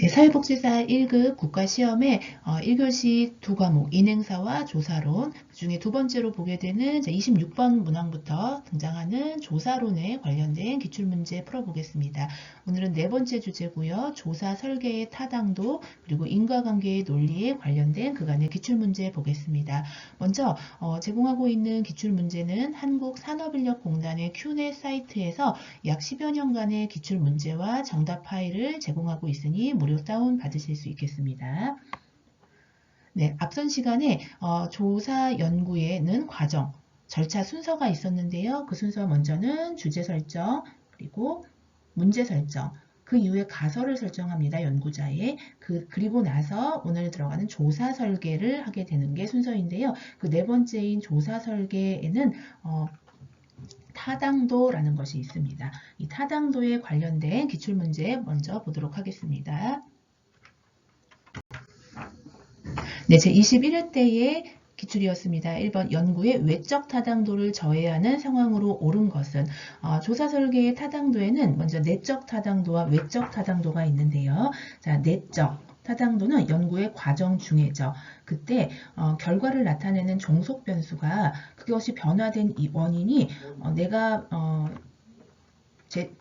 사회복지사 1급 국가시험에 1교시 두 과목 인행사와 조사론, 그중에 두 번째로 보게 되는 26번 문항부터 등장하는 조사론에 관련된 기출문제 풀어보겠습니다. 오늘은 네 번째 주제고요. 조사 설계의 타당도 그리고 인과관계의 논리에 관련된 그간의 기출문제 보겠습니다. 먼저 제공하고 있는 기출문제는 한국산업인력공단의 큐넷 사이트에서 약 10여 년간의 기출문제와 정답 파일을 제공하고 있으니 무료 다운 받으실 수 있겠습니다. 네, 앞선 시간에 조사 연구에는 과정, 절차 순서가 있었는데요. 그 순서 먼저는 주제 설정, 그리고 문제 설정, 그 이후에 가설을 설정합니다. 연구자의. 그리고 나서 오늘 들어가는 조사 설계를 하게 되는 게 순서인데요. 그 네 번째인 조사 설계에는 타당도라는 것이 있습니다. 이 타당도에 관련된 기출문제 먼저 보도록 하겠습니다. 네, 제21회 때의 기출이었습니다. 1번 연구의 외적 타당도를 저해하는 상황으로 옳은 것은 조사 설계의 타당도에는 먼저 내적 타당도와 외적 타당도가 있는데요. 자, 내적 타당도는 연구의 과정 중에죠. 그때 결과를 나타내는 종속 변수가 그것이 변화된 이 원인이 내가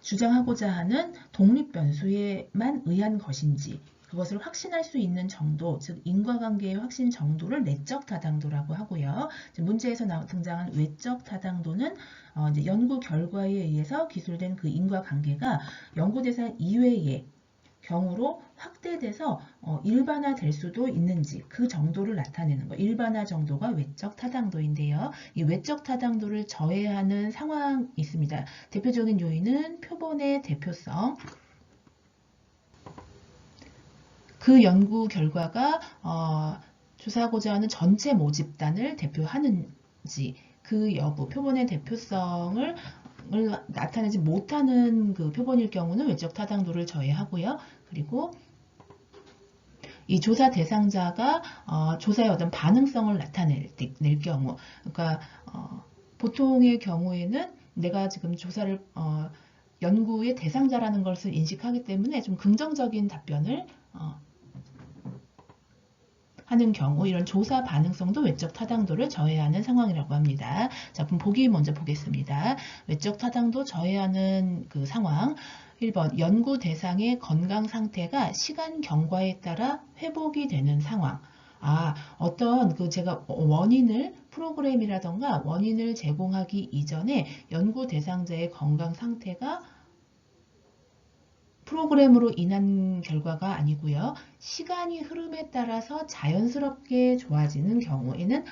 주장하고자 하는 독립 변수에만 의한 것인지 그것을 확신할 수 있는 정도, 즉 인과관계의 확신 정도를 내적 타당도라고 하고요. 문제에서 등장한 외적 타당도는 이제 연구 결과에 의해서 기술된 그 인과관계가 연구 대상 이외의 경우로 확대돼서 일반화될 수도 있는지 그 정도를 나타내는 거. 일반화 정도가 외적 타당도인데요. 이 외적 타당도를 저해하는 상황이 있습니다. 대표적인 요인은 표본의 대표성. 그 연구 결과가 조사하고자 하는 전체 모집단을 대표하는지 그 여부, 표본의 대표성을 나타내지 못하는 그 표본일 경우는 외적 타당도를 저해하고요. 그리고 이 조사 대상자가 조사의 어떤 반응성을 나타낼 경우, 그러니까 보통의 경우에는 내가 지금 조사를 연구의 대상자라는 것을 인식하기 때문에 좀 긍정적인 답변을 하는 경우 이런 조사 반응성도 외적 타당도를 저해하는 상황이라고 합니다. 자, 그럼 보기 먼저 보겠습니다. 외적 타당도 저해하는 그 상황. 1번 연구 대상의 건강 상태가 시간 경과에 따라 회복이 되는 상황. 어떤 제가 원인을 프로그램이라던가 원인을 제공하기 이전에 연구 대상자의 건강 상태가 프로그램으로 인한 결과가 아니고요. 시간이 흐름에 따라서 자연스럽게 좋아지는 경우에는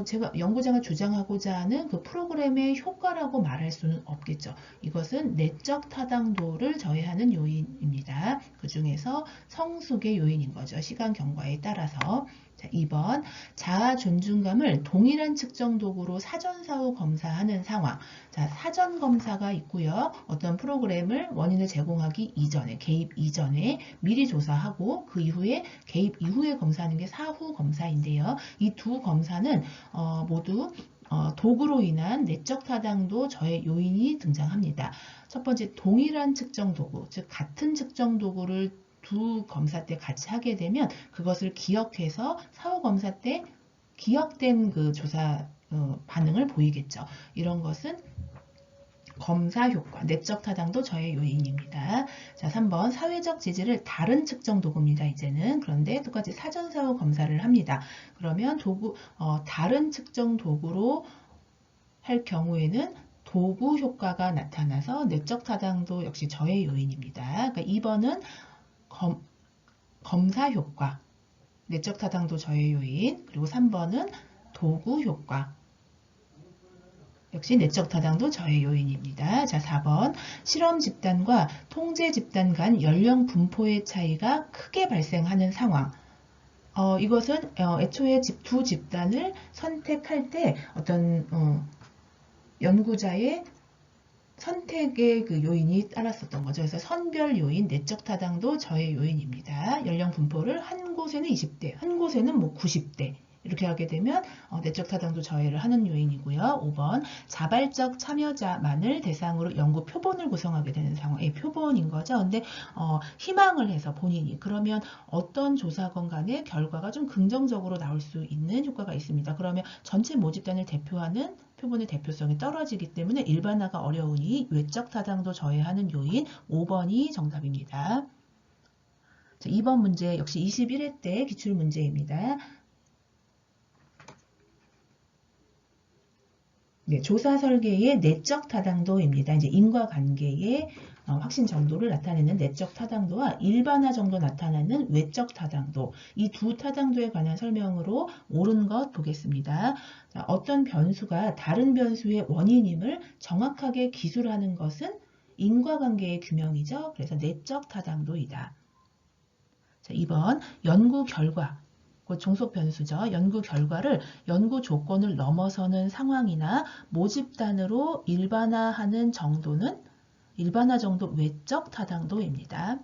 제가 연구자가 주장하고자 하는 그 프로그램의 효과라고 말할 수는 없겠죠. 이것은 내적 타당도를 저해하는 요인입니다. 그 중에서 성숙의 요인인 거죠. 시간 경과에 따라서. 자, 2번 자아 존중감을 동일한 측정 도구로 사전 사후 검사하는 상황. 자, 사전 검사가 있고요. 어떤 프로그램을 원인을 제공하기 이전에, 개입 이전에 미리 조사하고 그 이후에 개입 이후에 검사하는 게 사후 검사인데요. 이 두 검사는 모두 도구로 인한 내적 타당도 저해 요인이 등장합니다. 첫 번째, 동일한 측정 도구, 즉 같은 측정 도구를 두 검사 때 같이 하게 되면 그것을 기억해서 사후 검사 때 기억된 그 조사 반응을 보이겠죠. 이런 것은 검사 효과, 내적 타당도 저해 요인입니다. 자, 3번 사회적 지지를 다른 측정 도구입니다. 이제는 그런데 똑같이 사전 사후 검사를 합니다. 그러면 다른 측정 도구로 할 경우에는 도구 효과가 나타나서 내적 타당도 역시 저해 요인입니다. 그러니까 2번은 검사 효과, 내적 타당도 저해 요인, 그리고 3번은 도구 효과. 역시 내적 타당도 저해 요인입니다. 자, 4번 실험 집단과 통제 집단 간 연령 분포의 차이가 크게 발생하는 상황. 이것은 애초에 두 집단을 선택할 때 어떤 연구자의 선택의 그 요인이 따랐었던 거죠. 그래서 선별 요인, 내적 타당도 저해 요인입니다. 연령 분포를 한 곳에는 20대, 한 곳에는 뭐 90대 이렇게 하게 되면 내적 타당도 저해를 하는 요인이고요. 5번 자발적 참여자만을 대상으로 연구 표본을 구성하게 되는 상황. 표본인 거죠. 근데 희망을 해서 본인이 그러면 어떤 조사건 간의 결과가 좀 긍정적으로 나올 수 있는 효과가 있습니다. 그러면 전체 모집단을 대표하는 표본의 대표성이 떨어지기 때문에 일반화가 어려우니 외적 타당도 저해하는 요인 5번이 정답입니다. 자, 2번 문제 역시 21회 때 기출문제입니다. 네, 조사 설계의 내적 타당도입니다. 이제 인과관계의 확신 정도를 나타내는 내적 타당도와 일반화 정도 나타나는 외적 타당도, 이 두 타당도에 관한 설명으로 옳은 것 보겠습니다. 자, 어떤 변수가 다른 변수의 원인임을 정확하게 기술하는 것은 인과관계의 규명이죠. 그래서 내적 타당도이다. 자, 2번 연구 결과. 종속 변수죠. 연구 결과를 연구 조건을 넘어서는 상황이나 모집단으로 일반화하는 정도는 일반화 정도 외적 타당도입니다.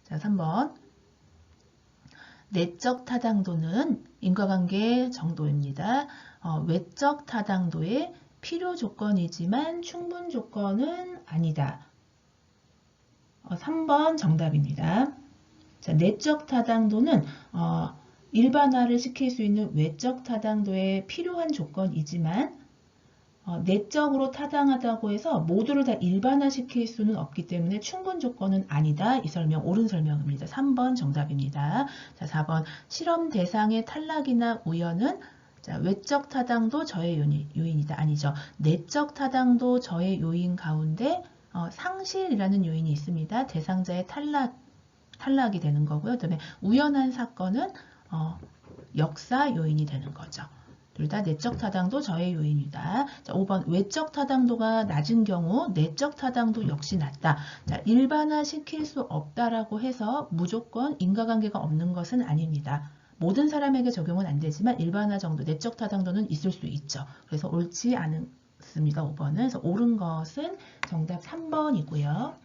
자, 3번 내적 타당도는 인과관계 정도입니다. 외적 타당도의 필요 조건이지만 충분 조건은 아니다. 3번 정답입니다. 자, 내적 타당도는 일반화를 시킬 수 있는 외적 타당도에 필요한 조건이지만 내적으로 타당하다고 해서 모두를 다 일반화시킬 수는 없기 때문에 충분 조건은 아니다. 이 설명 옳은 설명입니다. 3번 정답입니다. 자, 4번 실험 대상의 탈락이나 우연은 자, 외적 타당도 저해 요인이다. 아니죠. 내적 타당도 저해 요인 가운데 상실이라는 요인이 있습니다. 대상자의 탈락이 되는 거고요. 그다음에 우연한 사건은 역사 요인이 되는 거죠. 둘 다 내적 타당도 저해 요인이다. 자, 5번 외적 타당도가 낮은 경우 내적 타당도 역시 낮다. 자, 일반화 시킬 수 없다라고 해서 무조건 인과관계가 없는 것은 아닙니다. 모든 사람에게 적용은 안 되지만 일반화 정도 내적 타당도는 있을 수 있죠. 그래서 옳지 않습니다. 5번은. 그래서 옳은 것은 정답 3번이고요.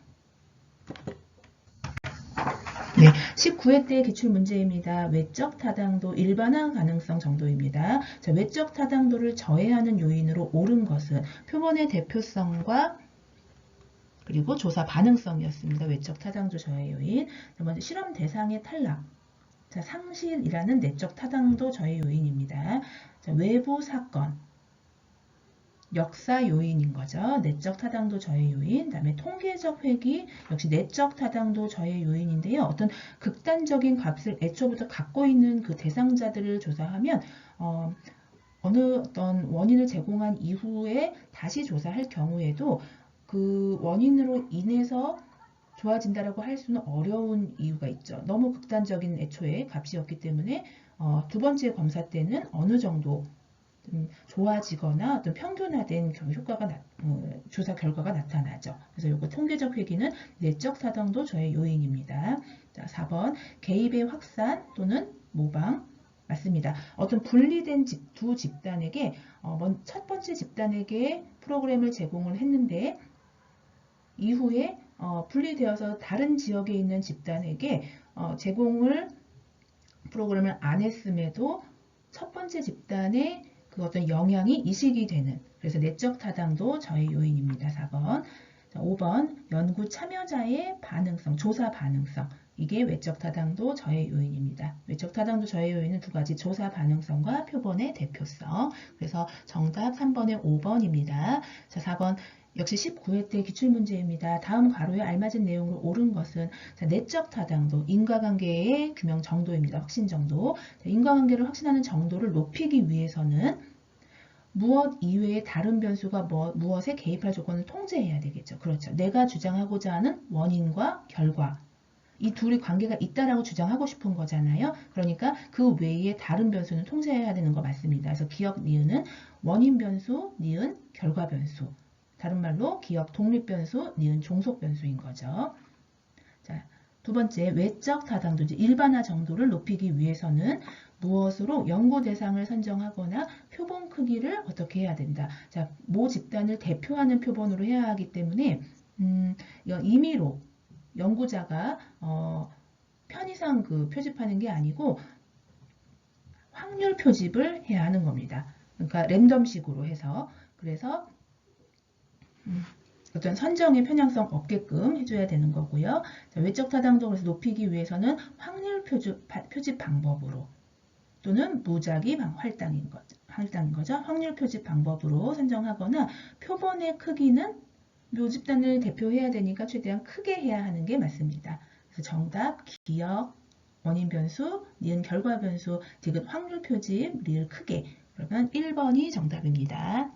네, 19회 때 기출문제입니다. 외적 타당도 일반화 가능성 정도입니다. 자, 외적 타당도를 저해하는 요인으로 옳은 것은 표본의 대표성과 그리고 조사 반응성이었습니다. 외적 타당도 저해 요인. 두 번째, 실험 대상의 탈락. 자, 상실이라는 내적 타당도 저해 요인입니다. 자, 외부 사건. 역사 요인인 거죠. 내적 타당도 저해 요인, 그다음에 통계적 회귀 역시 내적 타당도 저해 요인인데요. 어떤 극단적인 값을 애초부터 갖고 있는 그 대상자들을 조사하면 어느 어떤 원인을 제공한 이후에 다시 조사할 경우에도 그 원인으로 인해서 좋아진다라고 할 수는 어려운 이유가 있죠. 너무 극단적인 애초에 값이었기 때문에 두 번째 검사 때는 어느 정도 좋아지거나 어떤 평균화된 효과가 조사 결과가 나타나죠. 그래서 이거 통계적 회귀는 내적 타당도 저해 요인입니다. 자, 4번 개입의 확산 또는 모방 맞습니다. 어떤 분리된 두 집단에게 첫 번째 집단에게 프로그램을 제공을 했는데 이후에 분리되어서 다른 지역에 있는 집단에게 프로그램을 안 했음에도 첫 번째 집단의 그 어떤 영향이 이식이 되는 그래서 내적 타당도 저해 요인입니다. 4번. 자, 5번 연구 참여자의 반응성, 조사 반응성 이게 외적 타당도 저해 요인입니다. 외적 타당도 저해 요인은 두 가지 조사 반응성과 표본의 대표성. 그래서 정답 3번의 5번입니다. 자, 4번 역시 19회 때 기출문제입니다. 다음 가로에 알맞은 내용으로 옳은 것은 자, 내적 타당도, 인과관계의 규명 정도입니다. 확신 정도. 자, 인과관계를 확신하는 정도를 높이기 위해서는 무엇 이외의 다른 변수가 무엇에 개입할 조건을 통제해야 되겠죠. 그렇죠. 내가 주장하고자 하는 원인과 결과. 이 둘이 관계가 있다라고 주장하고 싶은 거잖아요. 그러니까 그 외에 다른 변수는 통제해야 되는 거 맞습니다. 그래서 기억 니은은 원인 변수, 니은 결과 변수. 다른 말로 기억 독립 변수, 니은 종속 변수인 거죠. 자, 두 번째 외적 타당도, 일반화 정도를 높이기 위해서는 무엇으로 연구 대상을 선정하거나 표본 크기를 어떻게 해야 된다. 자, 모 집단을 대표하는 표본으로 해야 하기 때문에 임의로 연구자가 편의상 표집하는 게 아니고 확률 표집을 해야 하는 겁니다. 그러니까 랜덤식으로 해서. 그래서 어떤 선정의 편향성 없게끔 해줘야 되는 거고요. 자, 외적 타당도 그래서 높이기 위해서는 확률 표집 방법으로 또는 무작위 할당인 거죠. 확률 표집 방법으로 선정하거나 표본의 크기는 묘집단을 대표해야 되니까 최대한 크게 해야 하는 게 맞습니다. 그래서 정답, 기억, 원인 변수, 니은 결과 변수, 디귿 확률 표집, 리을 크게. 그러면 1번이 정답입니다.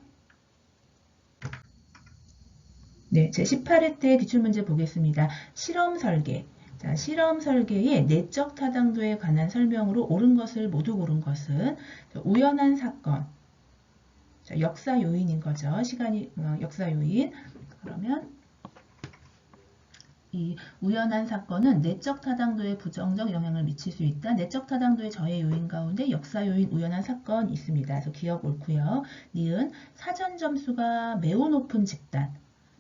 네, 제 18회 때 기출문제 보겠습니다. 실험 설계. 자, 실험 설계의 내적 타당도에 관한 설명으로 옳은 것을 모두 고른 것은 우연한 사건, 자, 역사 요인인 거죠. 역사 요인. 그러면 이 우연한 사건은 내적 타당도에 부정적 영향을 미칠 수 있다. 내적 타당도의 저해 요인 가운데 역사 요인 우연한 사건이 있습니다. 그래서 기억 옳고요. 니은 사전 점수가 매우 높은 집단.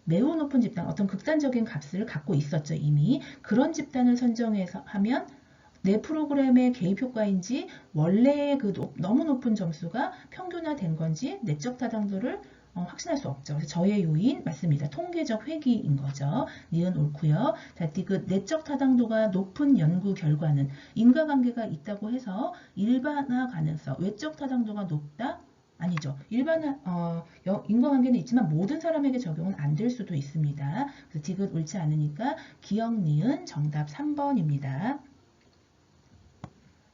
매우 높은 집단, 어떤 극단적인 값을 갖고 있었죠, 이미. 그런 집단을 선정해서 하면 내 프로그램의 개입 효과인지 원래의 그 너무 높은 점수가 평균화된 건지 내적 타당도를 확신할 수 없죠. 그래서 저의 요인 맞습니다. 통계적 회귀인 거죠. 니은 옳고요. 자, 그 내적 타당도가 높은 연구 결과는 인과관계가 있다고 해서 일반화 가능성, 외적 타당도가 높다? 아니죠. 인과관계는 있지만 모든 사람에게 적용은 안 될 수도 있습니다. 그래서 디귿 옳지 않으니까 기억, 니은 정답 3번입니다.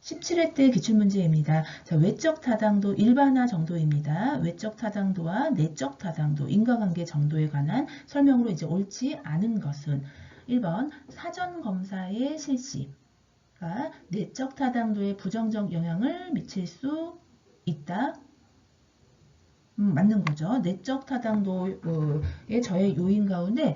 17회 때 기출문제입니다. 자, 외적 타당도 일반화 정도입니다. 외적 타당도와 내적 타당도, 인과관계 정도에 관한 설명으로 이제 옳지 않은 것은 1번 사전 검사의 실시가 내적 타당도에 부정적 영향을 미칠 수 있다. 맞는 거죠. 내적 타당도의 저의 요인 가운데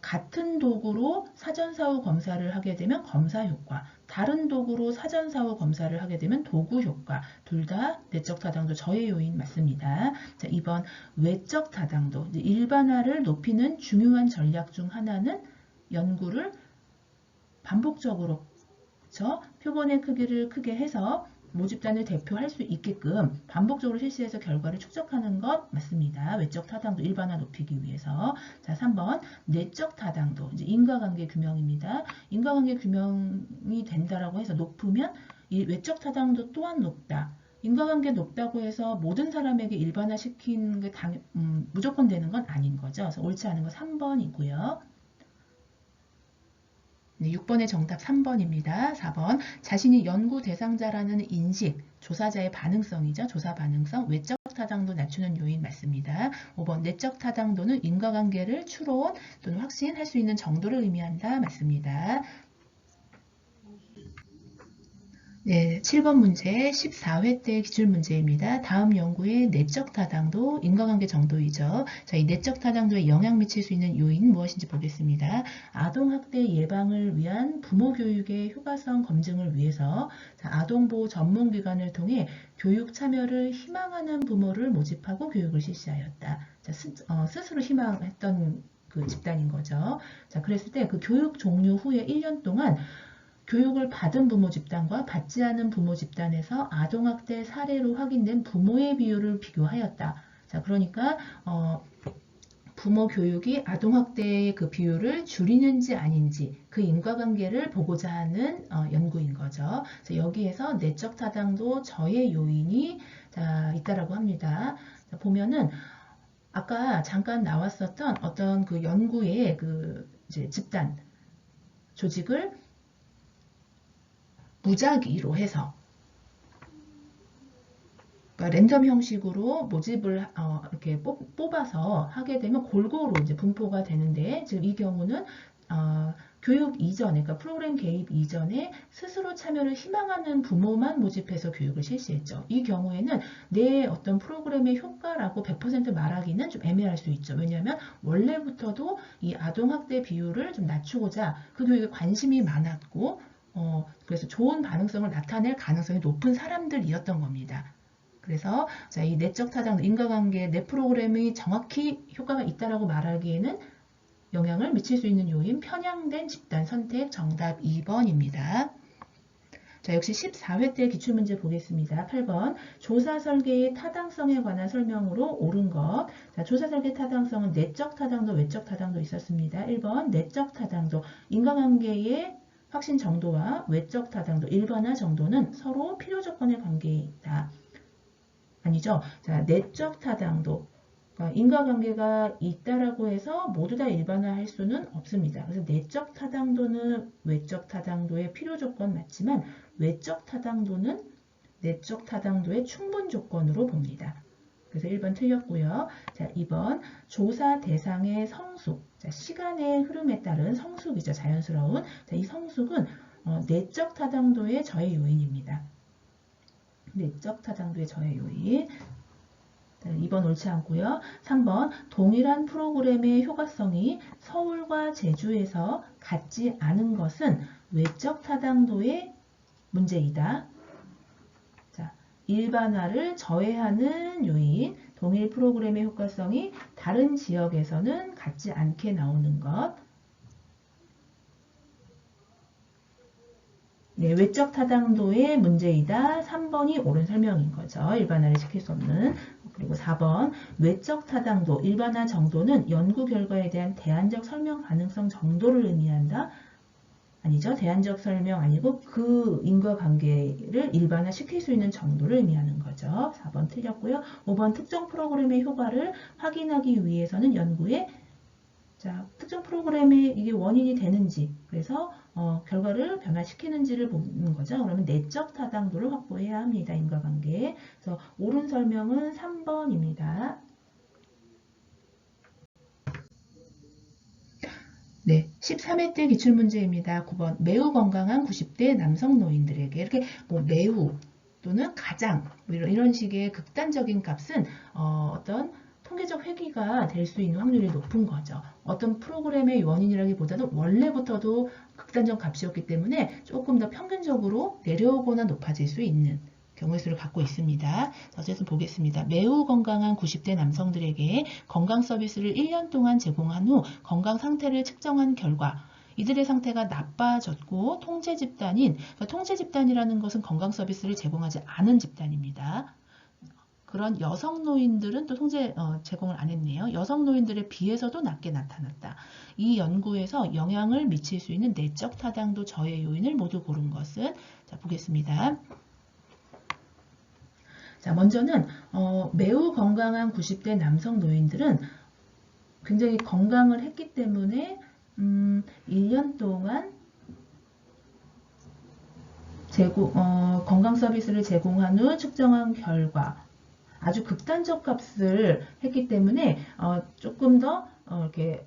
같은 도구로 사전사후 검사를 하게 되면 검사 효과, 다른 도구로 사전사후 검사를 하게 되면 도구 효과, 둘 다 내적 타당도 저의 요인 맞습니다. 자, 2번 외적 타당도, 일반화를 높이는 중요한 전략 중 하나는 연구를 반복적으로, 그렇죠? 표본의 크기를 크게 해서 모집단을 대표할 수 있게끔 반복적으로 실시해서 결과를 축적하는 것 맞습니다. 외적 타당도 일반화 높이기 위해서. 자, 3번 내적 타당도, 이제 인과관계 규명입니다. 인과관계 규명이 된다라고 해서 높으면 이 외적 타당도 또한 높다. 인과관계 높다고 해서 모든 사람에게 일반화시키는 게 무조건 되는 건 아닌 거죠. 그래서 옳지 않은 거 3번이고요. 네, 6번의 정답 3번입니다. 4번 자신이 연구 대상자라는 인식, 조사자의 반응성이죠. 조사 반응성, 외적 타당도 낮추는 요인 맞습니다. 5번 내적 타당도는 인과관계를 추론 또는 확신할 수 있는 정도를 의미한다. 맞습니다. 네, 7번 문제 14회 때 기출문제입니다. 다음 연구의 내적 타당도, 인과관계 정도이죠. 자, 이 내적 타당도에 영향 미칠 수 있는 요인 무엇인지 보겠습니다. 아동학대 예방을 위한 부모 교육의 효과성 검증을 위해서 아동보호 전문기관을 통해 교육 참여를 희망하는 부모를 모집하고 교육을 실시하였다. 자, 스스로 희망했던 그 집단인 거죠. 자, 그랬을 때 그 교육 종료 후에 1년 동안 교육을 받은 부모 집단과 받지 않은 부모 집단에서 아동학대 사례로 확인된 부모의 비율을 비교하였다. 자, 그러니까 부모 교육이 아동학대의 그 비율을 줄이는지 아닌지 그 인과관계를 보고자 하는 연구인 거죠. 그래서 여기에서 내적 타당도 저해 요인이 있다라고 합니다. 자, 보면은 아까 잠깐 나왔었던 어떤 그 연구의 그 이제 집단 조직을 무작위로 해서 그러니까 랜덤 형식으로 모집을 이렇게 뽑아서 하게 되면 골고루 이제 분포가 되는데 지금 이 경우는 교육 이전에, 그러니까 프로그램 개입 이전에 스스로 참여를 희망하는 부모만 모집해서 교육을 실시했죠. 이 경우에는 내 어떤 프로그램의 효과라고 100% 말하기는 좀 애매할 수 있죠. 왜냐하면 원래부터도 이 아동학대 비율을 좀 낮추고자 그 교육에 관심이 많았고 그래서 좋은 반응성을 나타낼 가능성이 높은 사람들이었던 겁니다. 그래서 이 내적 타당도, 인과관계, 내 프로그램이 정확히 효과가 있다라고 말하기에는 영향을 미칠 수 있는 요인, 편향된 집단 선택 정답 2번입니다. 자, 역시 14회 때 기출문제 보겠습니다. 8번. 조사 설계의 타당성에 관한 설명으로 옳은 것. 자, 조사 설계 타당성은 내적 타당도, 외적 타당도 있었습니다. 1번. 내적 타당도. 인과관계의 확신 정도와 외적 타당도, 일반화 정도는 서로 필요 조건의 관계이다. 아니죠. 자, 내적 타당도. 그러니까 인과관계가 있다라고 해서 모두 다 일반화할 수는 없습니다. 그래서 내적 타당도는 외적 타당도의 필요 조건 맞지만 외적 타당도는 내적 타당도의 충분 조건으로 봅니다. 그래서 1번 틀렸고요. 자, 2번 조사 대상의 성숙. 자, 시간의 흐름에 따른 성숙이죠. 자연스러운. 자, 이 성숙은 내적 타당도의 저해 요인입니다. 내적 타당도의 저해 요인. 2번 옳지 않고요. 3번 동일한 프로그램의 효과성이 서울과 제주에서 같지 않은 것은 외적 타당도의 문제이다. 자, 일반화를 저해하는 요인, 동일 프로그램의 효과성이 다른 지역에서는 같지 않게 나오는 것. 네, 외적 타당도의 문제이다. 3번이 옳은 설명인 거죠. 일반화를 시킬 수 없는. 그리고 4번 외적 타당도, 일반화 정도는 연구 결과에 대한 대안적 설명 가능성 정도를 의미한다. 아니죠. 대안적 설명 아니고 그 인과관계를 일반화 시킬 수 있는 정도를 의미하는 거죠. 4번 틀렸고요. 5번 특정 프로그램의 효과를 확인하기 위해서는 연구에 특정 프로그램에 이게 원인이 되는지, 그래서 결과를 변화시키는지를 보는 거죠. 그러면 내적 타당도를 확보해야 합니다. 인과관계. 그래서 옳은 설명은 3번입니다. 네, 13회 때 기출문제입니다. 9번. 매우 건강한 90대 남성 노인들에게 이렇게 뭐 매우 또는 가장 이런 식의 극단적인 값은 어떤 통계적 회귀가 될 수 있는 확률이 높은 거죠. 어떤 프로그램의 원인이라기보다는 원래부터도 극단적 값이었기 때문에 조금 더 평균적으로 내려오거나 높아질 수 있는 경우의 수를 갖고 있습니다. 어쨌든 보겠습니다. 매우 건강한 90대 남성들에게 건강 서비스를 1년 동안 제공한 후 건강 상태를 측정한 결과 이들의 상태가 나빠졌고 통제 집단이라는 것은 건강 서비스를 제공하지 않은 집단입니다. 그런 여성 노인들은 또 통제 제공을 안 했네요. 여성 노인들에 비해서도 낮게 나타났다. 이 연구에서 영향을 미칠 수 있는 내적 타당도 저해 요인을 모두 고른 것은 보겠습니다. 자, 먼저는 매우 건강한 90대 남성 노인들은 굉장히 건강을 했기 때문에 1년 동안 건강 서비스를 제공한 후 측정한 결과 아주 극단적 값을 했기 때문에 조금 더 이렇게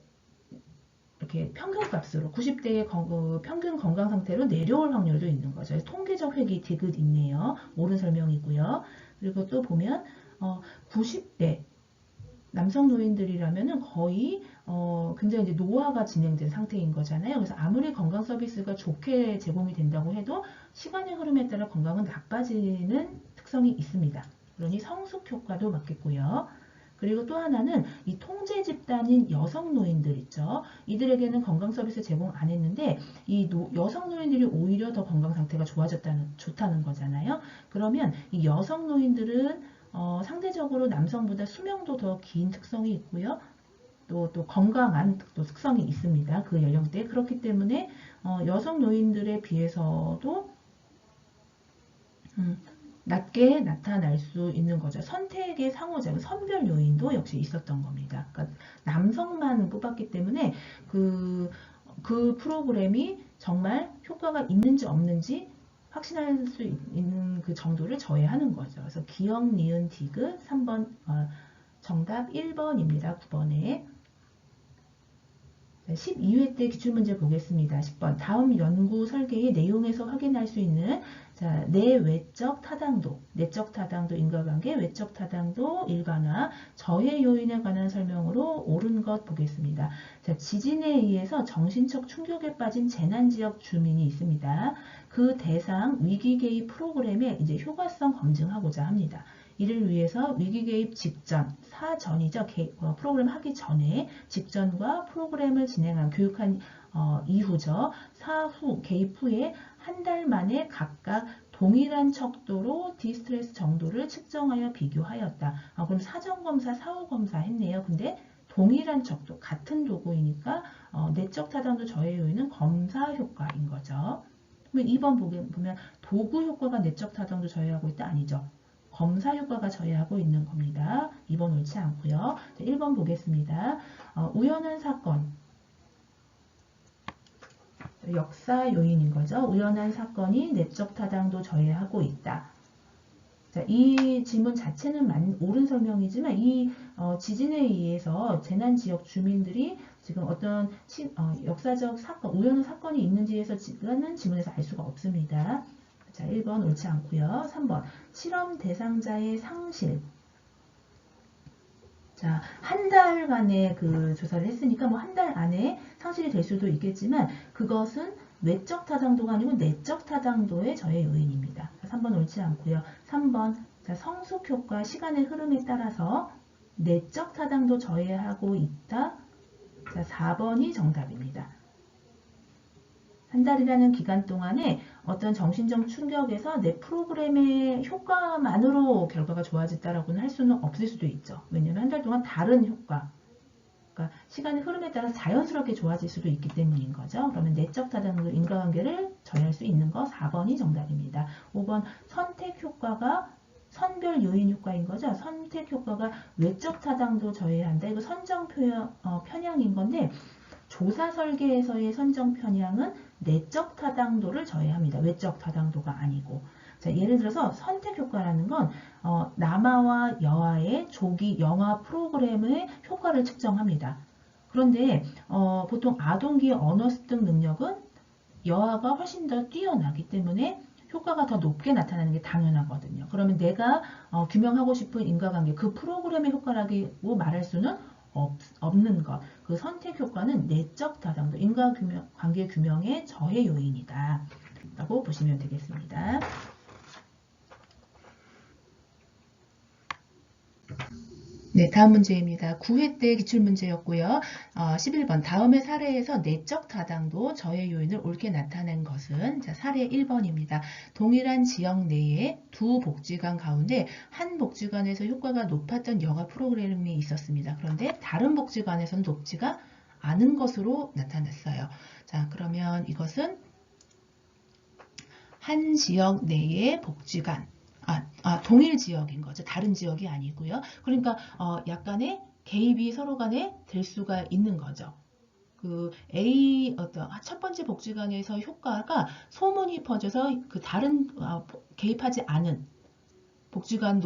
평균 값으로 90대의 평균 건강 상태로 내려올 확률도 있는 거죠. 통계적 획이 디귿 있네요. 옳은 설명이고요. 그리고 또 보면 90대 남성 노인들이라면은 거의 굉장히 이제 노화가 진행된 상태인 거잖아요. 그래서 아무리 건강 서비스가 좋게 제공이 된다고 해도 시간의 흐름에 따라 건강은 나빠지는 특성이 있습니다. 그러니 성숙 효과도 맞겠고요. 그리고 또 하나는 이 통제 집단인 여성 노인들 있죠. 이들에게는 건강 서비스 제공 안 했는데 이 여성 노인들이 오히려 더 건강 상태가 좋다는 거잖아요. 그러면 이 여성 노인들은 상대적으로 남성보다 수명도 더 긴 특성이 있고요. 또 건강한 또 특성이 있습니다. 그 연령대에. 그렇기 때문에 여성 노인들에 비해서도 낮게 나타날 수 있는 거죠. 선택의 상호작용, 선별 요인도 역시 있었던 겁니다. 그러니까 남성만 뽑았기 때문에 그 프로그램이 정말 효과가 있는지 없는지 확신할 수 있는 그 정도를 저해하는 거죠. 그래서 기억, 니은, 디귿 3번 정답 1번입니다. 9번에 12회 때 기출문제 보겠습니다. 10번 다음 연구 설계의 내용에서 확인할 수 있는 내외적 타당도, 내적 타당도 인과관계, 외적 타당도 일반화, 저해 요인에 관한 설명으로 옳은 것 보겠습니다. 자, 지진에 의해서 정신적 충격에 빠진 재난지역 주민이 있습니다. 그 대상 위기 개입 프로그램의 이제 효과성 검증하고자 합니다. 이를 위해서 위기 개입 직전, 사전이죠. 프로그램 하기 전에 직전과 프로그램을 진행한 교육한 이후죠. 사후, 개입 후에 한 달 만에 각각 동일한 척도로 디스트레스 정도를 측정하여 비교하였다. 그럼 사전검사, 사후검사 했네요. 근데 동일한 척도, 같은 도구이니까 내적 타당도 저해 요인은 검사 효과인 거죠. 그럼 2번 보면 도구 효과가 내적 타당도 저해하고 있다? 아니죠. 검사 효과가 저해하고 있는 겁니다. 2번 옳지 않고요. 1번 보겠습니다. 우연한 사건. 역사 요인인 거죠. 우연한 사건이 내적 타당도 저해하고 있다. 자, 이 질문 자체는 옳은 설명이지만 이 지진에 의해서 재난 지역 주민들이 지금 어떤 역사적 사건, 우연한 사건이 있는지에서는 지문에서 알 수가 없습니다. 자, 1번 옳지 않고요. 3번 실험 대상자의 상실. 자, 한 달간의 그 조사를 했으니까 뭐 한 달 안에 상실이 될 수도 있겠지만 그것은 외적 타당도가 아니고 내적 타당도의 저해 요인입니다. 3번 옳지 않고요. 3번 자, 성숙 효과 시간의 흐름에 따라서 내적 타당도 저해하고 있다. 자, 4번이 정답입니다. 한 달이라는 기간 동안에 어떤 정신적 충격에서 내 프로그램의 효과만으로 결과가 좋아졌다라고는 할 수는 없을 수도 있죠. 왜냐하면 한 달 동안 다른 효과, 그러니까 시간의 흐름에 따라 자연스럽게 좋아질 수도 있기 때문인 거죠. 그러면 내적 타당도 인과관계를 저해할 수 있는 거 4번이 정답입니다. 5번 선택 효과가 선별 요인 효과인 거죠. 선택 효과가 외적 타당도 저해한다. 이거 선정 편향인 건데 조사 설계에서의 선정 편향은 내적 타당도를 저해합니다. 외적 타당도가 아니고. 자, 예를 들어서 선택 효과라는 건 남아와 여아의 조기 영아 프로그램의 효과를 측정합니다. 그런데 보통 아동기의 언어 습득 능력은 여아가 훨씬 더 뛰어나기 때문에 효과가 더 높게 나타나는 게 당연하거든요. 그러면 내가 규명하고 싶은 인과관계, 그 프로그램의 효과라고 말할 수는 없는 것. 그 선택 효과는 내적 타당도, 인과관계 규명의 저해 요인이다. 라고 보시면 되겠습니다. 네, 다음 문제입니다. 9회 때 기출문제였고요. 11번 다음의 사례에서 내적 타당도 저해 요인을 옳게 나타낸 것은 자, 사례 1번입니다. 동일한 지역 내에 두 복지관 가운데 한 복지관에서 효과가 높았던 영아 프로그램이 있었습니다. 그런데 다른 복지관에서는 높지가 않은 것으로 나타났어요. 자, 그러면 이것은 한 지역 내의 복지관 동일 지역인 거죠. 다른 지역이 아니고요. 그러니까 약간의 개입이 서로 간에 될 수가 있는 거죠. 그 첫 번째 복지관에서 효과가 소문이 퍼져서 그 다른 개입하지 않은 복지관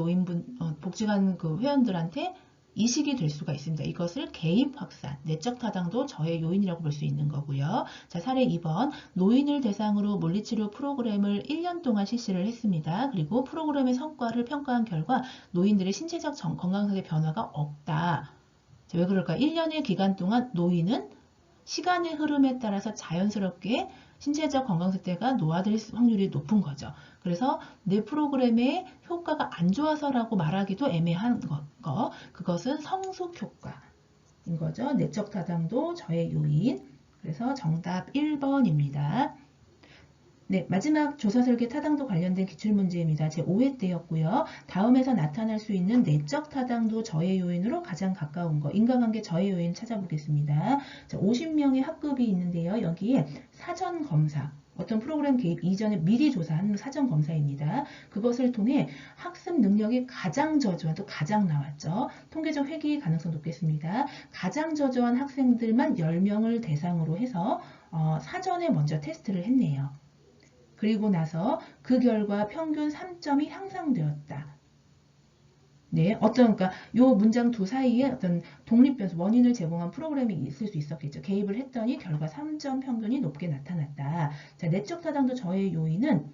복지관 그 회원들한테 이식이 될 수가 있습니다. 이것을 개입 확산, 내적 타당도 저해 요인이라고 볼 수 있는 거고요. 자, 사례 2번 노인을 대상으로 물리치료 프로그램을 1년 동안 실시를 했습니다. 그리고 프로그램의 성과를 평가한 결과 노인들의 신체적 건강상의 변화가 없다. 자, 왜 그럴까? 1년의 기간 동안 노인은 시간의 흐름에 따라서 자연스럽게 신체적 건강 상태가 노화될 확률이 높은 거죠. 그래서 내 프로그램의 효과가 안 좋아서라고 말하기도 애매한 거. 그것은 성숙 효과인 거죠. 내적 타당도 저해 요인. 그래서 정답 1번입니다. 네, 마지막 조사 설계 타당도 관련된 기출문제입니다. 제5회 때였고요. 다음에서 나타날 수 있는 내적 타당도 저해 요인으로 가장 가까운 거, 인과관계 저해 요인 찾아보겠습니다. 자, 50명의 학급이 있는데요. 여기에 사전 검사, 어떤 프로그램 개입 이전에 미리 조사한 사전 검사입니다. 그것을 통해 학습 능력이 가장 저조한, 또 가장 나왔죠. 통계적 회귀 가능성 높겠습니다. 가장 저조한 학생들만 10명을 대상으로 해서 사전에 먼저 테스트를 했네요. 그리고 나서 그 결과 평균 3점이 향상되었다. 네, 그러니까 요 문장 두 사이에 어떤 독립변수, 원인을 제공한 프로그램이 있을 수 있었겠죠. 개입을 했더니 결과 3점 평균이 높게 나타났다. 자, 내적 타당도 저해 요인은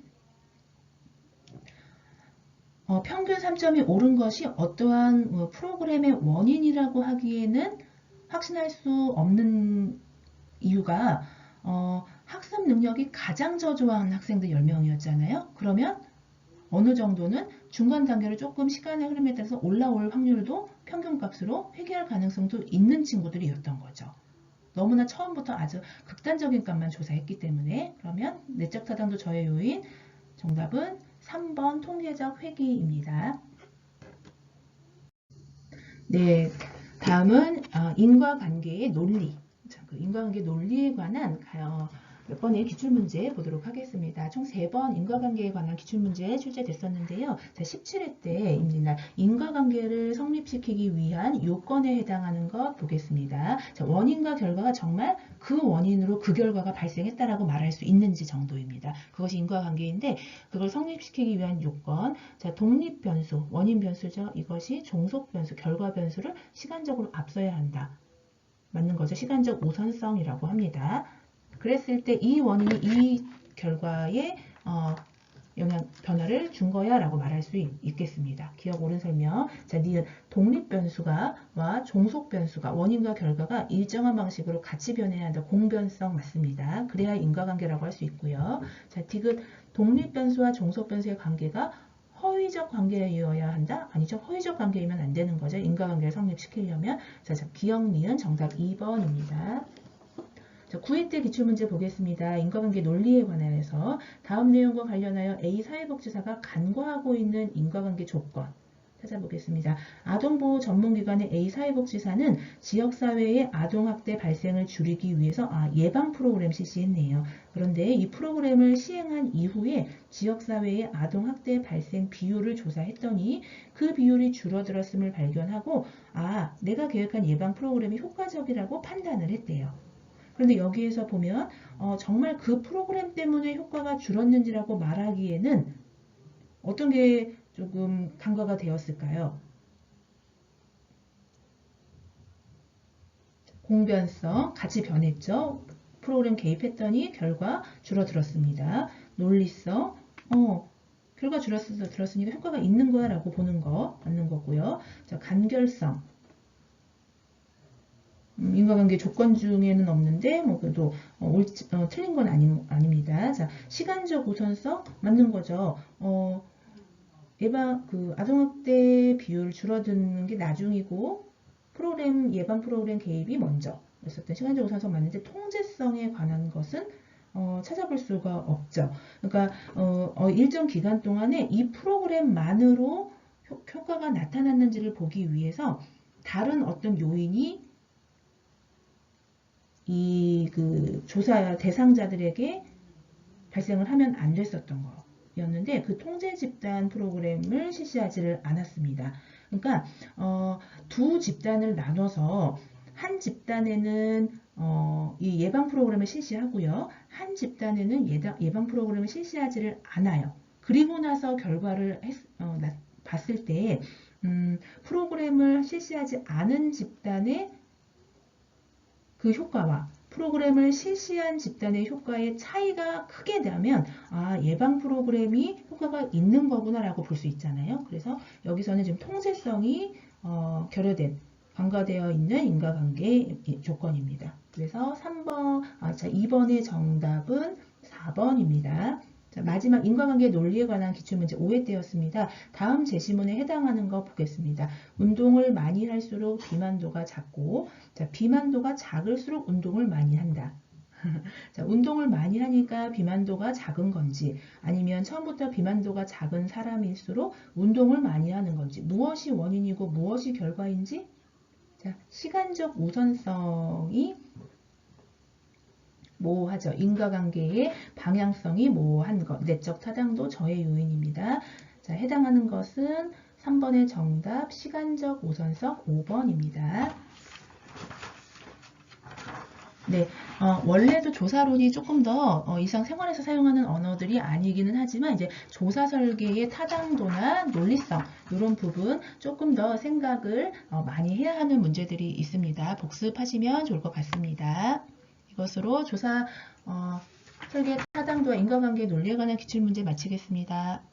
평균 3점이 오른 것이 어떠한 프로그램의 원인이라고 하기에는 확신할 수 없는 이유가 학습 능력이 가장 저조한 학생들 10명이었잖아요. 그러면 어느 정도는 중간 단계로 조금 시간의 흐름에 따라서 올라올 확률도 평균값으로 회귀할 가능성도 있는 친구들이었던 거죠. 너무나 처음부터 아주 극단적인 값만 조사했기 때문에. 그러면 내적 타당도 저해 요인 정답은 3번 통계적 회귀입니다. 네, 다음은 인과관계의 논리. 자, 그 인과관계 논리에 관한 몇 번의 기출문제 보도록 하겠습니다. 총 3번 인과관계에 관한 기출문제 출제됐었는데요. 자, 17회 때입니다. 인과관계를 성립시키기 위한 요건에 해당하는 것 보겠습니다. 자, 원인과 결과가 정말 그 원인으로 그 결과가 발생했다라고 말할 수 있는지 정도입니다. 그것이 인과관계인데 그걸 성립시키기 위한 요건. 자, 독립변수, 원인 변수죠. 이것이 종속 변수, 결과 변수를 시간적으로 앞서야 한다. 맞는 거죠. 시간적 우선성이라고 합니다. 그랬을 때 이 원인이 이 결과에 변화를 준 거야 라고 말할 수 있겠습니다. 기억 옳은 설명. 자, 니은 독립변수와 종속변수가 원인과 결과가 일정한 방식으로 같이 변해야 한다. 공변성 맞습니다. 그래야 인과관계라고 할 수 있고요. 자, 디귿 독립변수와 종속변수의 관계가 허위적 관계이어야 한다? 아니죠. 허위적 관계이면 안 되는 거죠. 인과관계를 성립시키려면. 자, 기억 니은 정답 2번입니다. 자, 9회 때 기출문제 보겠습니다. 인과관계 논리에 관하여서 다음 내용과 관련하여 A 사회복지사가 간과하고 있는 인과관계 조건 찾아보겠습니다. 아동보호 전문기관의 A 사회복지사는 지역사회의 아동학대 발생을 줄이기 위해서 예방 프로그램 실시했네요. 그런데 이 프로그램을 시행한 이후에 지역사회의 아동학대 발생 비율을 조사했더니 그 비율이 줄어들었음을 발견하고 내가 계획한 예방 프로그램이 효과적이라고 판단을 했대요. 그런데 여기에서 보면 정말 그 프로그램 때문에 효과가 줄었는지라고 말하기에는 어떤 게 조금 간과가 되었을까요? 공변성 같이 변했죠. 프로그램 개입했더니 결과 줄어들었습니다. 논리성 결과 줄었으니까 효과가 있는 거야 라고 보는 거 맞는 거고요. 자, 간결성 인과관계 조건 중에는 없는데 그래도 틀린 건 아닙니다. 자, 시간적 우선성 맞는 거죠. 아동학대 비율 줄어드는 게 나중이고 예방 프로그램 개입이 먼저 였었던 시간적 우선성 맞는데 통제성에 관한 것은 찾아볼 수가 없죠. 그러니까 일정 기간 동안에 이 프로그램만으로 효과가 나타났는지를 보기 위해서 다른 어떤 요인이 조사 대상자들에게 발생을 하면 안 됐었던 거였는데 그 통제 집단 프로그램을 실시하지를 않았습니다. 그러니까 두 집단을 나눠서 한 집단에는 이 예방 프로그램을 실시하고요. 한 집단에는 예방 프로그램을 실시하지를 않아요. 그리고 나서 결과를 봤을 때 프로그램을 실시하지 않은 집단의 그 효과와 프로그램을 실시한 집단의 효과의 차이가 크게 나면 예방 프로그램이 효과가 있는 거구나 라고 볼 수 있잖아요. 그래서 여기서는 지금 통제성이 결여된 간과되어 있는 인과관계 조건입니다. 그래서 2번의 정답은 4번입니다. 자, 마지막 인과관계 논리에 관한 기출문제 5회 때였습니다. 다음 제시문에 해당하는 거 보겠습니다. 운동을 많이 할수록 비만도가 작고, 자, 비만도가 작을수록 운동을 많이 한다. 자, 운동을 많이 하니까 비만도가 작은 건지 아니면 처음부터 비만도가 작은 사람일수록 운동을 많이 하는 건지 무엇이 원인이고 무엇이 결과인지 자, 시간적 우선성이 모호하죠. 인과관계의 방향성이 모호한 것. 내적 타당도 저해 요인입니다. 자, 해당하는 것은 3번의 정답 시간적 우선성 5번입니다. 네, 원래도 조사론이 조금 더 일상생활에서 사용하는 언어들이 아니기는 하지만 이제 조사 설계의 타당도나 논리성 이런 부분 조금 더 생각을 많이 해야 하는 문제들이 있습니다. 복습하시면 좋을 것 같습니다. 이것으로 조사 설계 타당도와 인과관계 논리에 관한 기출문제 마치겠습니다.